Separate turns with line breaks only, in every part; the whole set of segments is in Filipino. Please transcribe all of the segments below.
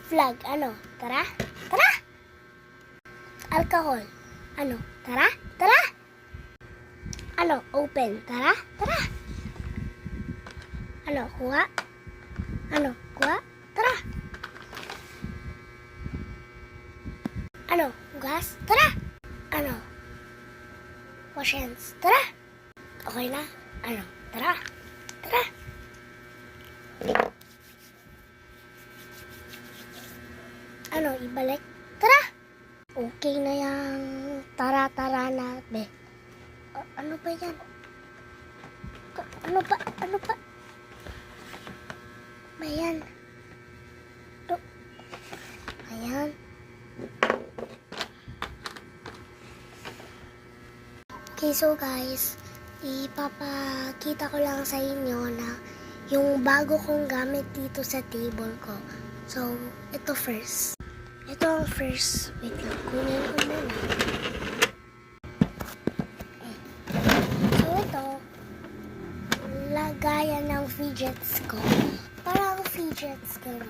Flag, ano? Tara? Tara! Alcohol, ano? Tara? Tara! Ano? Open, tara? Tara! Ano? Kuha? Ano? Kuha? Tara! Ano? Gas? Tara! Ano? Wash hands, tara! Okay na? Ano? Tara! Tara! Ano? Ibalik? Tara! Okay na yung tara-tara na, be. Ano ba yan? Ano ba? Ano ba? Ayan. Ayan. Okay, so guys, ipapakita ko lang sa inyo na yung bago kong gamit dito sa table ko. So, ito first. Ito ang first. Wait lang, kunin ko muna. So, ito, lagayan ng fidgets ko. Parang fidgets ko na.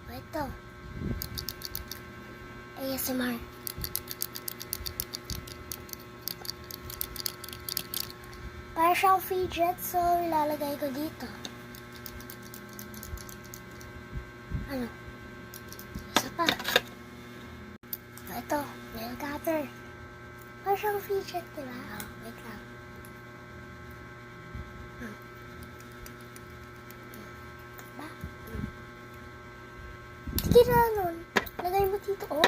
Ito. ASMR. Para siyang fidget, so ilalagay ko dito. Ano? Isa pa. Ito, nail cutter. Para siyang fidget, diba? Oh, wait lang. Diba? Sige na nun. Lagay mo dito. Oh.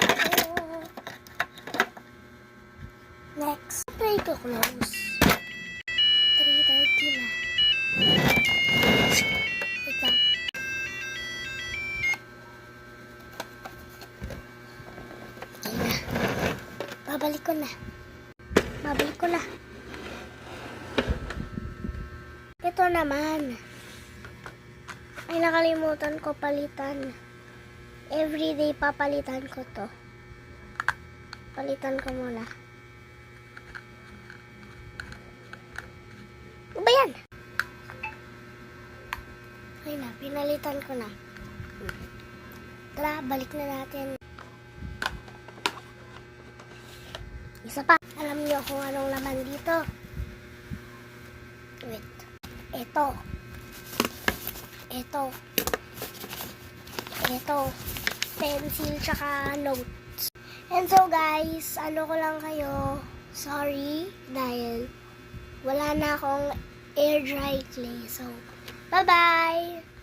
Next. Try to close. 3:30 na. Wait lang. Okay na. Babalik ko na. Ito naman. Ay, nakalimutan ko palitan. Everyday papalitan ko to. Palitan ko muna. Ano ba yan? Ay na, pinalitan ko na. Tara, balik na natin. Isa pa. Alam niyo kung anong laman dito? Wait. Ito. Pencil tsaka notes. And so guys, ano ko lang kayo, sorry, dahil wala na akong air dry clay. So, bye-bye!